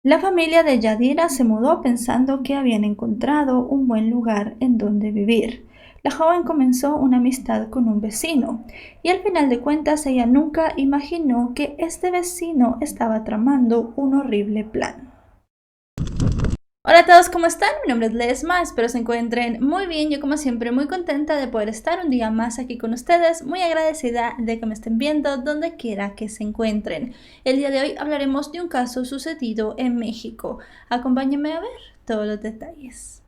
La familia de Yadira se mudó pensando que habían encontrado un buen lugar en donde vivir. La joven comenzó una amistad con un vecino y al final de cuentas ella nunca imaginó que este vecino estaba tramando un horrible plan. Hola a todos, ¿cómo están? Mi nombre es Lesma, espero se encuentren muy bien. Yo como siempre muy contenta de poder estar un día más aquí con ustedes, muy agradecida de que me estén viendo donde quiera que se encuentren. El día de hoy hablaremos de un caso sucedido en México. Acompáñenme a ver todos los detalles.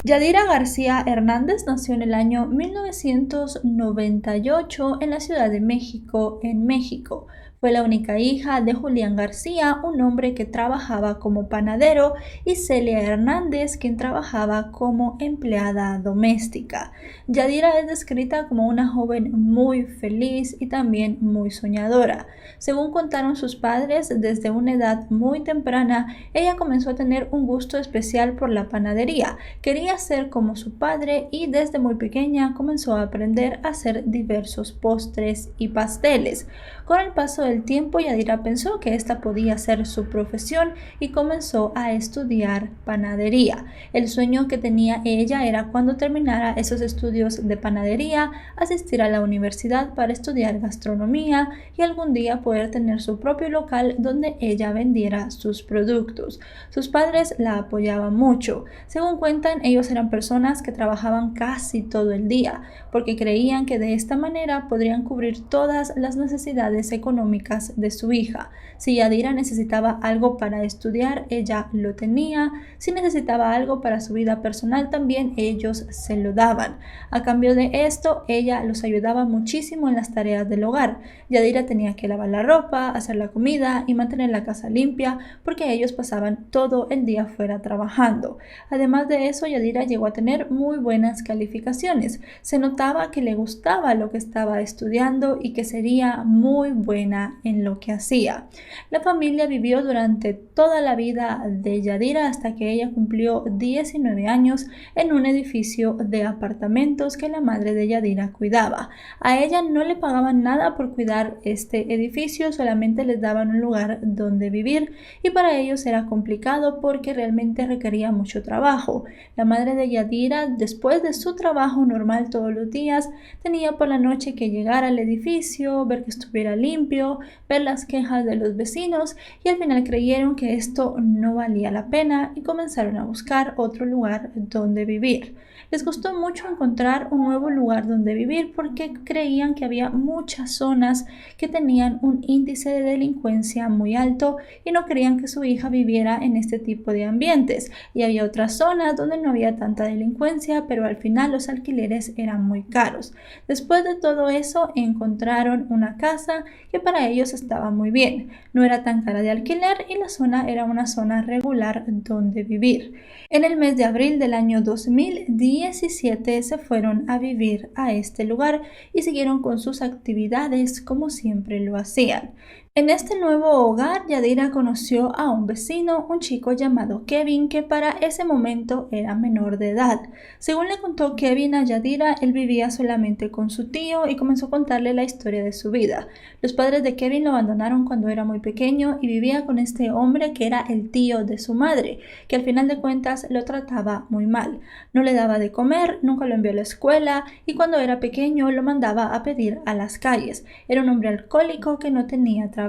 Yadira García Hernández nació en el año 1998 en la Ciudad de México, en México. Fue la única hija de Julián García, un hombre que trabajaba como panadero, y Celia Hernández, quien trabajaba como empleada doméstica. Yadira es descrita como una joven muy feliz y también muy soñadora. Según contaron sus padres, desde una edad muy temprana, ella comenzó a tener un gusto especial por la panadería. Quería ser como su padre y desde muy pequeña comenzó a aprender a hacer diversos postres y pasteles. Con el paso del tiempo, Yadira pensó que esta podía ser su profesión y comenzó a estudiar panadería. El sueño que tenía ella era, cuando terminara esos estudios de panadería, asistir a la universidad para estudiar gastronomía y algún día poder tener su propio local donde ella vendiera sus productos. Sus padres la apoyaban mucho. Según cuentan, ellos eran personas que trabajaban casi todo el día, porque creían que de esta manera podrían cubrir todas las necesidades económicas de su hija. Si Yadira necesitaba algo para estudiar, ella lo tenía. Si necesitaba algo para su vida personal, también ellos se lo daban. A cambio de esto, ella los ayudaba muchísimo en las tareas del hogar. Yadira tenía que lavar la ropa, hacer la comida y mantener la casa limpia, porque ellos pasaban todo el día fuera trabajando. Además de eso, Yadira llegó a tener muy buenas calificaciones. Se notaba que le gustaba lo que estaba estudiando y que sería muy buena en lo que hacía. La familia vivió durante toda la vida de Yadira hasta que ella cumplió 19 años en un edificio de apartamentos que la madre de Yadira cuidaba. A ella no le pagaban nada por cuidar este edificio, solamente les daban un lugar donde vivir y para ellos era complicado porque realmente requería mucho trabajo. La madre de Yadira, después de su trabajo normal todos los días, tenía por la noche que llegar al edificio, ver que estuviera limpio, ver las quejas de los vecinos y al final creyeron que esto no valía la pena y comenzaron a buscar otro lugar donde vivir. Les costó mucho encontrar un nuevo lugar donde vivir porque creían que había muchas zonas que tenían un índice de delincuencia muy alto y no querían que su hija viviera en este tipo de ambientes. Y había otras zonas donde no había tanta delincuencia, pero al final los alquileres eran muy caros. Después de todo eso, encontraron una casa que para ellos estaba muy bien. No era tan cara de alquiler y la zona era una zona regular donde vivir. En el mes de abril del año 2017 se fueron a vivir a este lugar y siguieron con sus actividades como siempre lo hacían. En este nuevo hogar, Yadira conoció a un vecino, un chico llamado Kevin, que para ese momento era menor de edad. Según le contó Kevin a Yadira, él vivía solamente con su tío y comenzó a contarle la historia de su vida. Los padres de Kevin lo abandonaron cuando era muy pequeño y vivía con este hombre que era el tío de su madre, que al final de cuentas lo trataba muy mal. No le daba de comer, nunca lo envió a la escuela y cuando era pequeño lo mandaba a pedir a las calles. Era un hombre alcohólico que no tenía trabajo.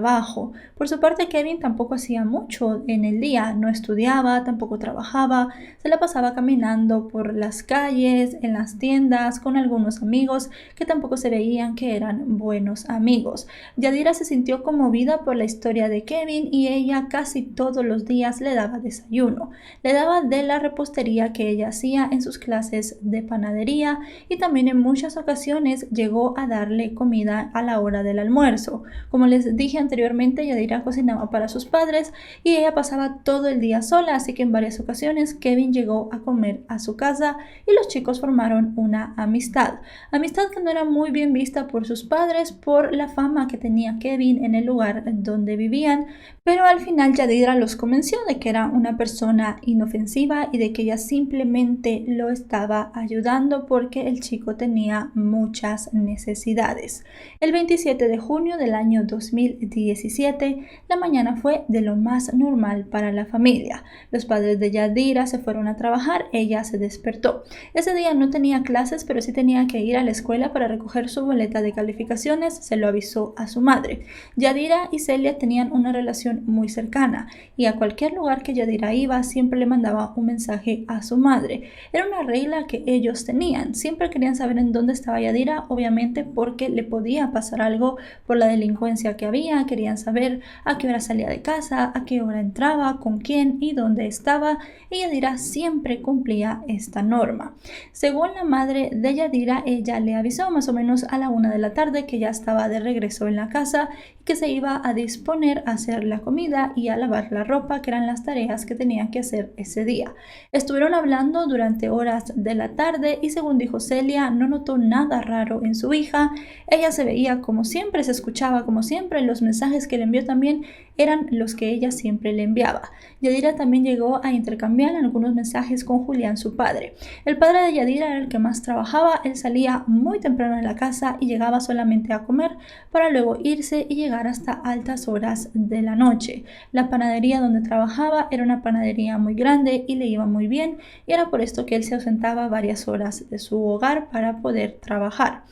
Por su parte, Kevin tampoco hacía mucho en el día, no estudiaba, tampoco trabajaba, se la pasaba caminando por las calles, en las tiendas, con algunos amigos que tampoco se veían que eran buenos amigos. Yadira se sintió conmovida por la historia de Kevin y ella casi todos los días le daba desayuno. Le daba de la repostería que ella hacía en sus clases de panadería y también en muchas ocasiones llegó a darle comida a la hora del almuerzo. Como les dije anteriormente, Yadira cocinaba para sus padres y ella pasaba todo el día sola, así que en varias ocasiones Kevin llegó a comer a su casa y los chicos formaron una amistad. Amistad que no era muy bien vista por sus padres por la fama que tenía Kevin en el lugar donde vivían, pero al final Yadira los convenció de que era una persona inofensiva y de que ella simplemente lo estaba ayudando porque el chico tenía muchas necesidades. El 27 de junio del año 2017, la mañana fue de lo más normal para la familia. Los padres de Yadira se fueron a trabajar, ella se despertó. Ese día no tenía clases, pero sí tenía que ir a la escuela para recoger su boleta de calificaciones, se lo avisó a su madre. Yadira y Celia tenían una relación muy cercana y a cualquier lugar que Yadira iba siempre le mandaba un mensaje a su madre. Era una regla que ellos tenían, siempre querían saber en dónde estaba Yadira, obviamente porque le podía pasar algo por la delincuencia que había, querían saber a qué hora salía de casa, a qué hora entraba, con quién y dónde estaba, y Yadira siempre cumplía esta norma. Según la madre de Yadira, ella le avisó más o menos a la 1 de la tarde que ya estaba de regreso en la casa y que se iba a disponer a hacer la comida y a lavar la ropa, que eran las tareas que tenía que hacer ese día. Estuvieron hablando durante horas de la tarde y según dijo Celia, no notó nada raro en su hija. Ella se veía como siempre, se escuchaba como siempre, los mensajes que le envió también eran los que ella siempre le enviaba. Yadira también llegó a intercambiar algunos mensajes con Julián, su padre. El padre de Yadira era el que más trabajaba, él salía muy temprano de la casa y llegaba solamente a comer para luego irse y llegar hasta altas horas de la noche. La panadería donde trabajaba era una panadería muy grande y le iba muy bien y era por esto que él se ausentaba varias horas de su hogar para poder trabajar.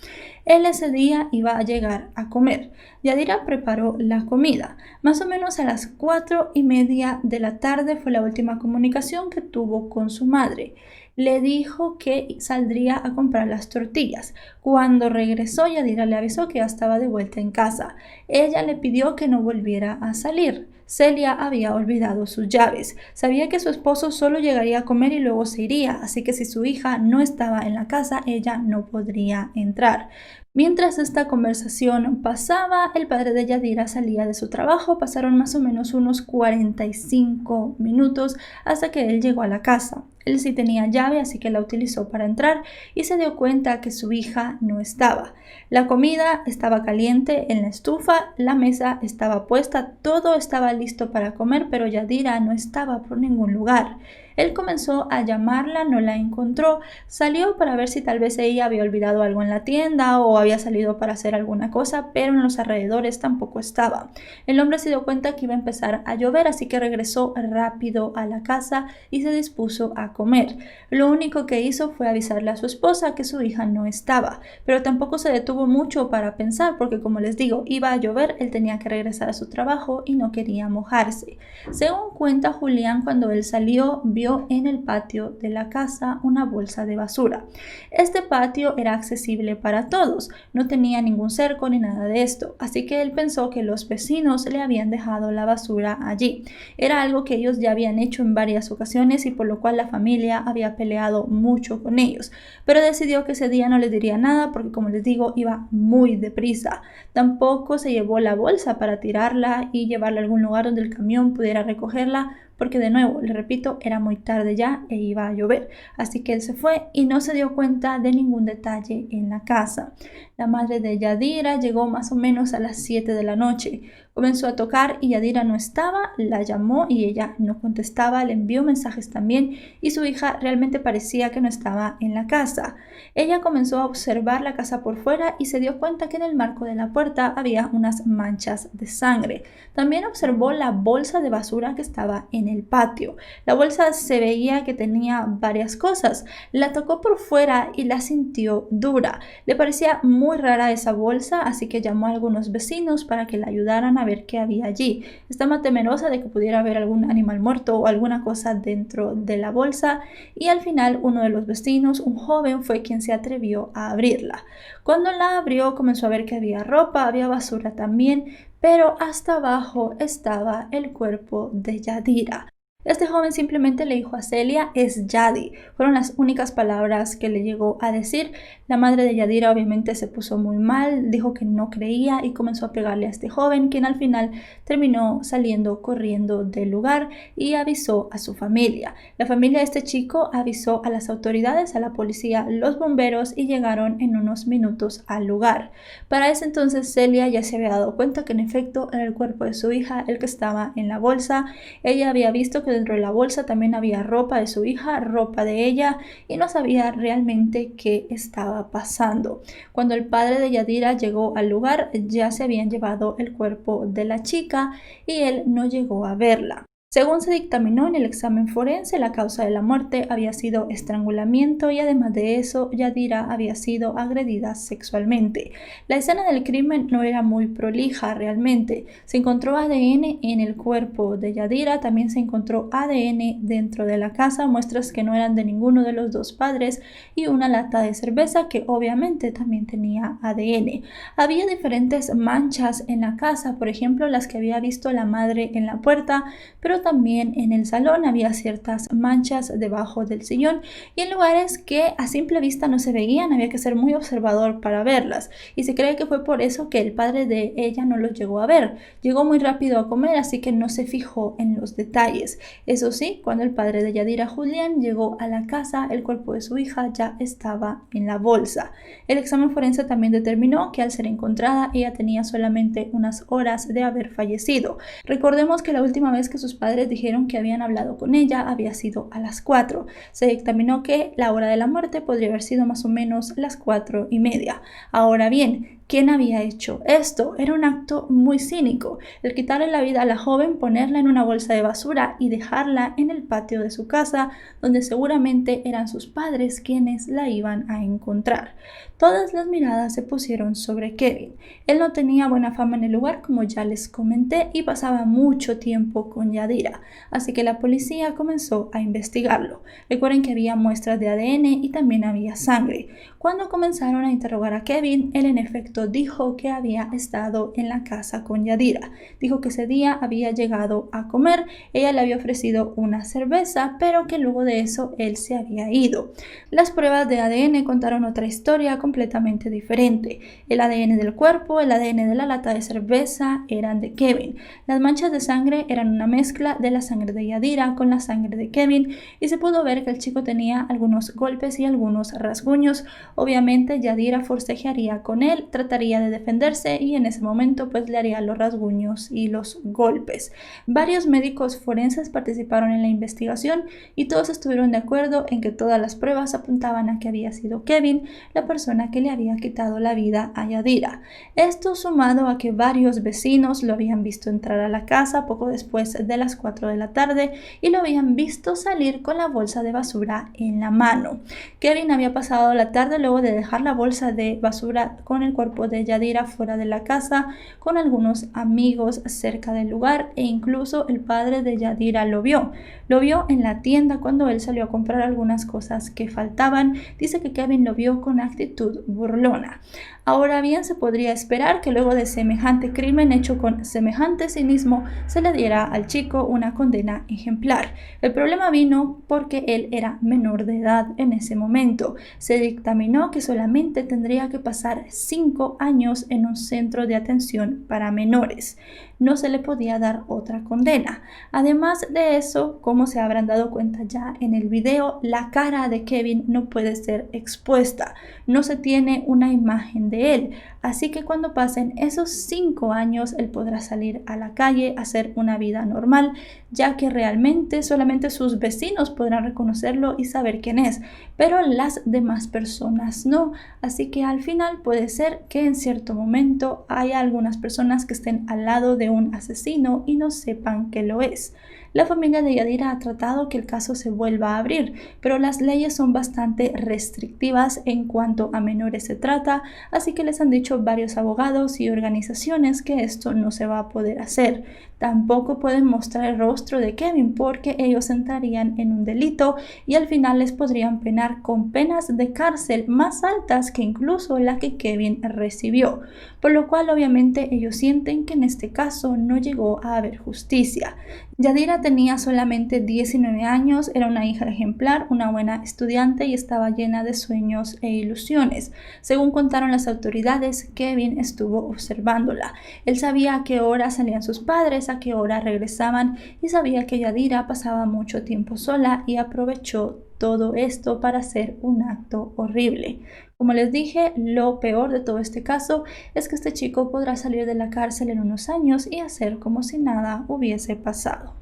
Él ese día iba a llegar a comer. Yadira preparó la comida. Más o menos a las 4:30 de la tarde fue la última comunicación que tuvo con su madre. Le dijo que saldría a comprar las tortillas. Cuando regresó, Yadira le avisó que ya estaba de vuelta en casa. Ella le pidió que no volviera a salir. Celia había olvidado sus llaves. Sabía que su esposo solo llegaría a comer y luego se iría, así que si su hija no estaba en la casa, ella no podría entrar. Mientras esta conversación pasaba, el padre de Yadira salía de su trabajo. Pasaron más o menos unos 45 minutos hasta que él llegó a la casa. Él sí tenía llave, así que la utilizó para entrar y se dio cuenta que su hija no estaba. La comida estaba caliente en la estufa, la mesa estaba puesta, todo estaba listo para comer, pero Yadira no estaba por ningún lugar. Él comenzó a llamarla, no la encontró, salió para ver si tal vez ella había olvidado algo en la tienda o había salido para hacer alguna cosa, pero en los alrededores tampoco estaba. El hombre se dio cuenta que iba a empezar a llover, así que regresó rápido a la casa y se dispuso a comer. Lo único que hizo fue avisarle a su esposa que su hija no estaba, pero tampoco se detuvo mucho para pensar porque, como les digo, iba a llover, él tenía que regresar a su trabajo y no quería mojarse. Según cuenta Julián, cuando él salió, vio en el patio de la casa una bolsa de basura. Este patio era accesible para todos, no tenía ningún cerco ni nada de esto, así que él pensó que los vecinos le habían dejado la basura allí. Era algo que ellos ya habían hecho en varias ocasiones y por lo cual la familia había peleado mucho con ellos, pero decidió que ese día no les diría nada porque, como les digo, iba muy deprisa. Tampoco se llevó la bolsa para tirarla y llevarla a algún lugar donde el camión pudiera recogerla, porque de nuevo, le repito, era muy tarde ya e iba a llover, así que él se fue y no se dio cuenta de ningún detalle en la casa. La madre de Yadira llegó más o menos a las 7 de la noche. Comenzó a tocar y Yadira no estaba, la llamó y ella no contestaba, le envió mensajes también y su hija realmente parecía que no estaba en la casa. Ella comenzó a observar la casa por fuera y se dio cuenta que en el marco de la puerta había unas manchas de sangre. También observó la bolsa de basura que estaba en el patio. La bolsa se veía que tenía varias cosas. La tocó por fuera y la sintió dura. Le parecía muy rara esa bolsa, así que llamó a algunos vecinos para que la ayudaran a ver qué había allí. Estaba temerosa de que pudiera haber algún animal muerto o alguna cosa dentro de la bolsa y al final uno de los vecinos, un joven, fue quien se atrevió a abrirla. Cuando la abrió comenzó a ver que había ropa, había basura también, pero hasta abajo estaba el cuerpo de Yadira. Este joven simplemente le dijo a Celia, es Yadi. Fueron las únicas palabras que le llegó a decir. La madre de Yadira obviamente se puso muy mal, dijo que no creía y comenzó a pegarle a este joven, quien al final terminó saliendo corriendo del lugar y avisó a su familia. La familia de este chico avisó a las autoridades, a la policía, los bomberos y llegaron en unos minutos al lugar. Para ese entonces Celia ya se había dado cuenta que en efecto era el cuerpo de su hija el que estaba en la bolsa. Ella había visto que dentro de la bolsa también había ropa de su hija, ropa de ella, y no sabía realmente qué estaba pasando. Cuando el padre de Yadira llegó al lugar, ya se habían llevado el cuerpo de la chica y él no llegó a verla. Según se dictaminó en el examen forense, la causa de la muerte había sido estrangulamiento y además de eso, Yadira había sido agredida sexualmente. La escena del crimen no era muy prolija realmente. Se encontró ADN en el cuerpo de Yadira, también se encontró ADN dentro de la casa, muestras que no eran de ninguno de los dos padres y una lata de cerveza que obviamente también tenía ADN. Había diferentes manchas en la casa, por ejemplo las que había visto la madre en la puerta, pero también en el salón había ciertas manchas debajo del sillón y en lugares que a simple vista no se veían, había que ser muy observador para verlas y se cree que fue por eso que el padre de ella no los llegó a ver. Llegó muy rápido a comer, así que no se fijó en los detalles. Eso sí, cuando el padre de Yadira, Julián, llegó a la casa, el cuerpo de su hija ya estaba en la bolsa. El examen forense también determinó que al ser encontrada ella tenía solamente unas horas de haber fallecido. Recordemos que la última vez que sus padres dijeron que habían hablado con ella había sido a las 4. Se dictaminó que la hora de la muerte podría haber sido más o menos las 4:30. Ahora bien, ¿quién había hecho esto? Era un acto muy cínico, el quitarle la vida a la joven, ponerla en una bolsa de basura y dejarla en el patio de su casa, donde seguramente eran sus padres quienes la iban a encontrar. Todas las miradas se pusieron sobre Kevin. Él no tenía buena fama en el lugar, como ya les comenté, y pasaba mucho tiempo con Yadira, así que la policía comenzó a investigarlo. Recuerden que había muestras de ADN y también había sangre. Cuando comenzaron a interrogar a Kevin, él en efecto dijo que había estado en la casa con Yadira. Dijo que ese día había llegado a comer, ella le había ofrecido una cerveza, pero que luego de eso él se había ido. Las pruebas de ADN contaron otra historia completamente diferente. El ADN del cuerpo, el ADN de la lata de cerveza eran de Kevin. Las manchas de sangre eran una mezcla de la sangre de Yadira con la sangre de Kevin y se pudo ver que el chico tenía algunos golpes y algunos rasguños. Obviamente Yadira forcejearía con él, trataría de defenderse y en ese momento pues le haría los rasguños y los golpes. Varios médicos forenses participaron en la investigación y todos estuvieron de acuerdo en que todas las pruebas apuntaban a que había sido Kevin la persona que le había quitado la vida a Yadira. Esto sumado a que varios vecinos lo habían visto entrar a la casa poco después de las 4 de la tarde y lo habían visto salir con la bolsa de basura en la mano. Kevin había pasado la tarde luego de dejar la bolsa de basura con el cuerpo de Yadira fuera de la casa con algunos amigos cerca del lugar e incluso el padre de Yadira lo vio. Lo vio en la tienda cuando él salió a comprar algunas cosas que faltaban. Dice que Kevin lo vio con actitud burlona. Ahora bien, se podría esperar que luego de semejante crimen hecho con semejante cinismo se le diera al chico una condena ejemplar. El problema vino porque él era menor de edad en ese momento. Se dictaminó que solamente tendría que pasar 5 años en un centro de atención para menores. No se le podía dar otra condena. Además de eso, como se habrán dado cuenta ya en el video, la cara de Kevin no puede ser expuesta. No se tiene una imagen de él. Así que cuando pasen esos 5 años, él podrá salir a la calle, hacer una vida normal, ya que realmente solamente sus vecinos podrán reconocerlo y saber quién es, pero las demás personas no. Así que al final puede ser que en cierto momento haya algunas personas que estén al lado de un asesino y no sepan que lo es. La familia de Yadira ha tratado que el caso se vuelva a abrir, pero las leyes son bastante restrictivas en cuanto a menores se trata, así que les han dicho varios abogados y organizaciones que esto no se va a poder hacer. Tampoco pueden mostrar el rostro de Kevin porque ellos entrarían en un delito y al final les podrían penar con penas de cárcel más altas que incluso la que Kevin recibió, por lo cual obviamente ellos sienten que en este caso no llegó a haber justicia. Yadira tenía solamente 19 años, era una hija ejemplar, una buena estudiante y estaba llena de sueños e ilusiones. Según contaron las autoridades, Kevin estuvo observándola. Él sabía a qué hora salían sus padres, a qué hora regresaban y sabía que Yadira pasaba mucho tiempo sola y aprovechó todo esto para hacer un acto horrible. Como les dije, lo peor de todo este caso es que este chico podrá salir de la cárcel en unos años y hacer como si nada hubiese pasado.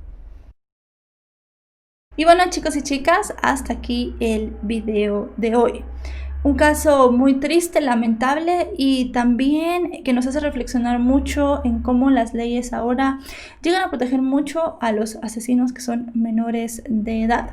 Y bueno, chicos y chicas, hasta aquí el video de hoy. Un caso muy triste, lamentable y también que nos hace reflexionar mucho en cómo las leyes ahora llegan a proteger mucho a los asesinos que son menores de edad.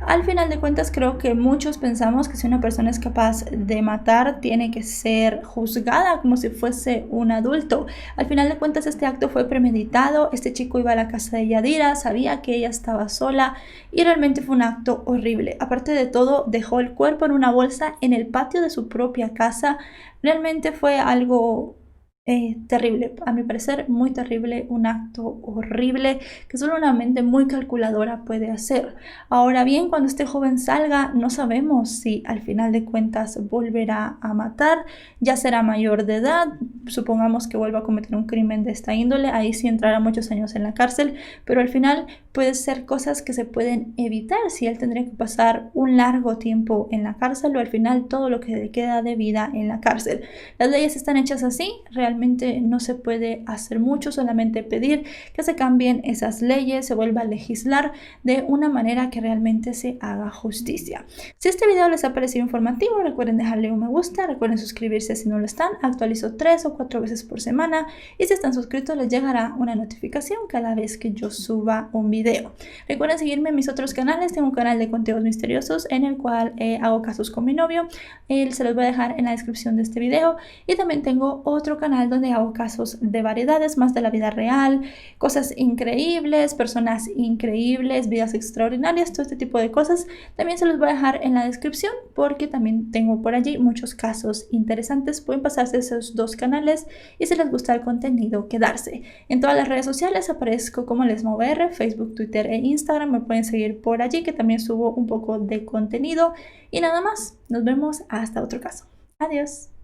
Al final de cuentas, creo que muchos pensamos que si una persona es capaz de matar, tiene que ser juzgada como si fuese un adulto. Al final de cuentas, este acto fue premeditado. Este chico iba a la casa de Yadira, sabía que ella estaba sola y realmente fue un acto horrible. Aparte de todo, dejó el cuerpo en una bolsa en el patio de su propia casa. Realmente fue algo terrible, a mi parecer muy terrible, un acto horrible que solo una mente muy calculadora puede hacer. Ahora bien, cuando este joven salga, no sabemos si al final de cuentas volverá a matar, ya será mayor de edad, supongamos que vuelva a cometer un crimen de esta índole, ahí sí entrará muchos años en la cárcel, pero al final puede ser cosas que se pueden evitar si él tendría que pasar un largo tiempo en la cárcel o al final todo lo que le queda de vida en la cárcel. Las leyes están hechas así, realmente no se puede hacer mucho, solamente pedir que se cambien esas leyes, se vuelva a legislar de una manera que realmente se haga justicia. Si este video les ha parecido informativo, recuerden dejarle un me gusta, recuerden suscribirse si no lo están, actualizo 3 o 4 veces por semana y si están suscritos les llegará una notificación cada vez que yo suba un video. Recuerden seguirme en mis otros canales, tengo un canal de conteos misteriosos en el cual hago casos con mi novio, se los voy a dejar en la descripción de este video y también tengo otro canal donde hago casos de variedades, más de la vida real, cosas increíbles, personas increíbles, vidas extraordinarias, todo este tipo de cosas. También se los voy a dejar en la descripción porque también tengo por allí muchos casos interesantes. Pueden pasarse esos dos canales y si les gusta el contenido, quedarse. En todas las redes sociales aparezco como LesmoVR, Facebook, Twitter e Instagram. Me pueden seguir por allí que también subo un poco de contenido. Y nada más, nos vemos hasta otro caso. Adiós.